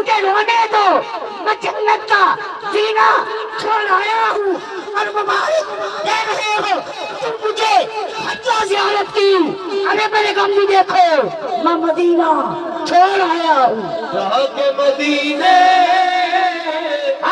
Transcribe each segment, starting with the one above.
مجھے رونے دو، میں جنت کا زینہ چھوڑ آیا ہوں اور مبارک دے رہے ہو تم مجھے حجہ زیارت کی۔ ارے میرے غم بھی دیکھو، میں مدینہ چھوڑ آیا ہوں۔ جا کے مدینے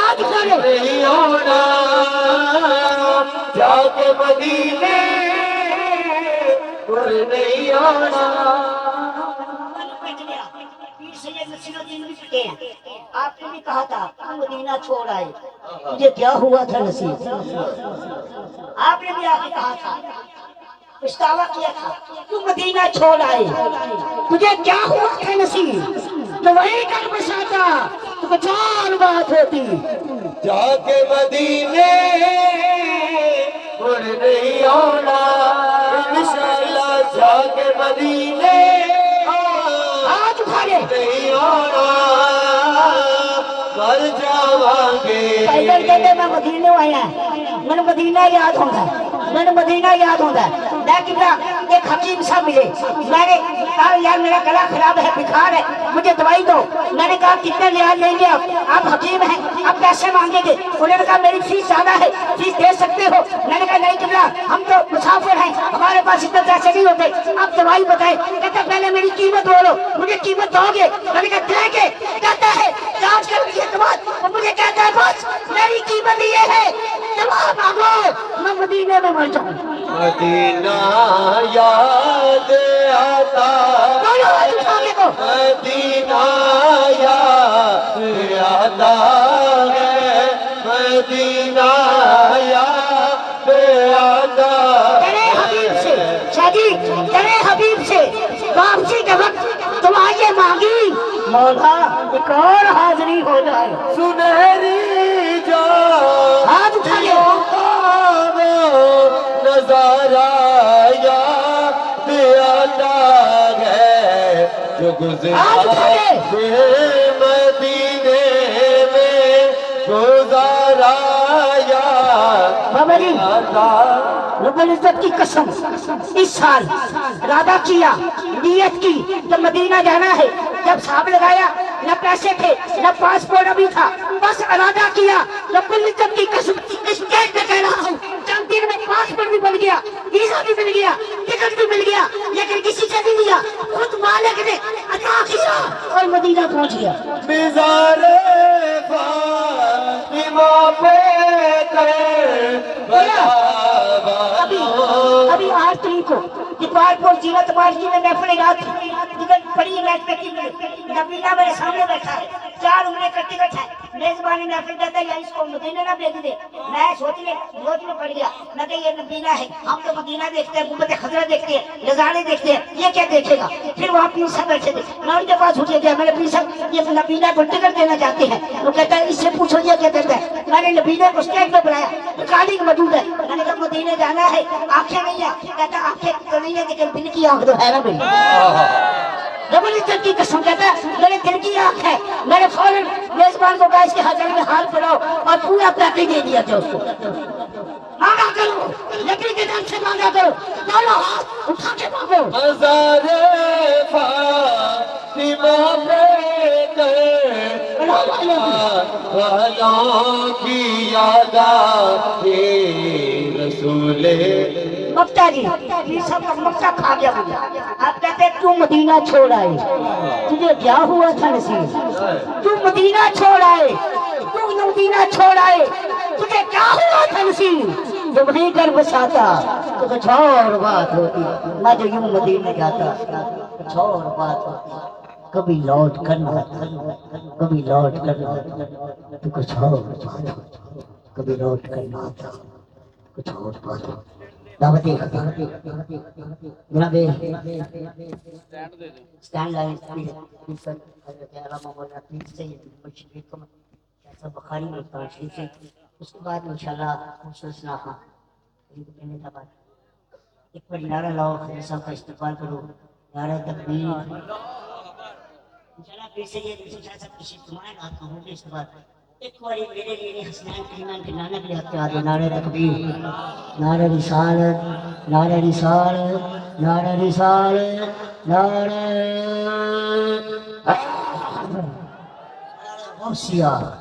آج کرے نہیں ہونا، جا کے مدینے پر نہیں ہونا۔ آپ نے بھی کہا تھا مدینہ چھوڑ آئے، مجھے کیا ہوا تھا نصیب؟ آپ نے بھی آ کے کہا تھا، پچھتاوا کیا تھا تو مدینہ چھوڑ آئے، تجھے کیا ہوا تھا نصیب؟ تو وہی کر بساتا تو کچھ اور بات ہوتی۔ جا کے مدینے پر نہیں ہونا، انشاءاللہ جا کے مدینے آج بھاگے نہیں ہونا، مر جاواں گے۔ پیدل کہتے میں مدینہ آیا، میں نے مدینہ یاد ہوتا ہے، میں نے مدینہ یاد ہوتا ہے۔ لیکن ایک حکیم صاحب ملے، میں نے کہا یار میرا گلا خراب ہے، بخار ہے، مجھے دوائی دو۔ میں نے کہا کتنے ریال لیں گے آپ حکیم ہیں، آپ پیسے مانگیں گے؟ انہوں نے کہا میری فیس زیادہ ہے، فیس دے سکتے ہو؟ میں نے کہا نہیں قبلہ، ہم تو مسافر ہیں، ہمارے پاس اتنے پیسے نہیں ہوتے، آپ دوائی بتائیں۔ کہتا پہلے میری قیمت بولو، مجھے قیمت دو گے؟ میں نے کہا دے گے؟ کہتا ہے جانچ کر کے بعد وہ مجھے کہتا ہے بس میری قیمت یہ ہے، دوا مانگو میں مدینے میں مر جاؤں۔ مدینہ یاد آتا، بولو آج اٹھانے کو، مدینہ یاد آتا ہے، مدینہ یاد آتا تیرے حبیب سے شادی، تیرے حبیب سے واپسی کے وقت دعائیں مانگی، مولا ایک اور حاضری ہو جائے۔ سنہری جان ہاتھ اٹھا لے، نظارہ یاد آتا ہے جو گزرا مدینے میں گزارا یاد بابا جی آتا۔ رب العزت کی قسم اس سال ارادہ کیا، نیت کی تو مدینہ جانا ہے۔ جب صاحب لگایا نہ پیسے تھے نہ پاسپورٹ ابھی تھا، بس ارادہ کیا رب العزت کی قسم اس ڈیٹ میں کہہ رہا ہوں، چند دن میں پاسپورٹ بھی بن گیا، ویزا بھی مل گیا، ٹکٹ بھی مل گیا، لیکن کسی سے نہیں لیا، خود مالک نے عطا کیا اور مدینہ پہنچ گیا۔ مزار فاطمہ پہ کر ابھی 8 تاریخ کو جبارپور ضلع تبارکی میں محفل رات بڑی میچ پہ کی نبینا میرے سامنے بیٹھا ہے، 4 عمرے کا ٹکٹ ہے، میزبانی محفل کہتا ہے یا اس کو مدینہ نہ بھیج دے۔ میں سوچ میں پڑ گیا، میں کہ یہ نبینا ہے، ہم تو مدینہ دیکھتے ہیں، گنبد خضرا دیکھتے ہیں، نظارے دیکھتے ہیں، یہ کیا دیکھے گا؟ پھر وہاں پیر صاحب بیٹھے تھے، میں ان کے پاس اٹھ گیا، میں نے پیر صاحب یہ نبینا کو ٹکٹ دینا چاہتے ہیں۔ وہ کہتا ہے اس سے پوچھو یہ کیا کرتا ہے؟ میں نے نبینا کو اسٹیج پہ بلایا، ریکارڈنگ موجود ہے، میں نے کہا مدینے جانا ہے، آنکھیں نہیں ہے؟ کہتا آنکھیں تو نہیں ہے لیکن دل کی آنکھ تو ہے نا میری۔ رب العزت کی قسم کہتا ہے میرے دل کی آنکھ ہے۔ میں نے فوراً میزبان کو کہا اس کے حاضر میں ہاتھ پھیلاؤ اور پورا پیکج دے دیا تھا اس کو۔ مانگا کرو، لکڑی کے دم سے مانگا کرو، دونوں ہاتھ اٹھا کے مانگو۔ مزار فاطمہ پہ کر والوں کی یاد آتی رسول۔ مکہ جی یہ سب مکہ کھا گیا مجھے۔ آپ کہتے ہیں تو مدینہ چھوڑ آئے، تجھے کیا ہوا تھا نصیب؟ تو مدینہ چھوڑ آئے، تو مدینہ چھوڑ آئے، تجھے کیا ہوا تھا نصیب؟ جب نہیں کر بساتا تو کچھ اور بات ہوتی، میں جو یوں مدینہ جاتا کچھ اور بات ہوتی، کبھی لوٹ کرنا کبھی لوٹ کرنا تو کچھ اور بات ہوتی، کبھی لوٹ کرنا آتا کچھ اور بات ہوتی۔ دعوت جناب اسٹینڈ لائن حضرت علامہ مولانا پیر سید مشرف ایسا بخاری میں تشریف سے اس کے بعد انشاءاللہ خصوصا ایک بڑی نعرہ لاؤ، خیر صاحب کا استقبال کرو، نعرہ تکبیر۔ انشاءاللہ پیر سید صاحب تشریف فرمائے گا، آپ کہوں گے اس کے بعد ایک باری میرے لیے حسنین کریمان کے نانا کے ہاتھ آ نعرہ تکبیر، نعرہ رسالت، نعرہ رسالت، نعرہ رسالت، نعرہ ہوشیار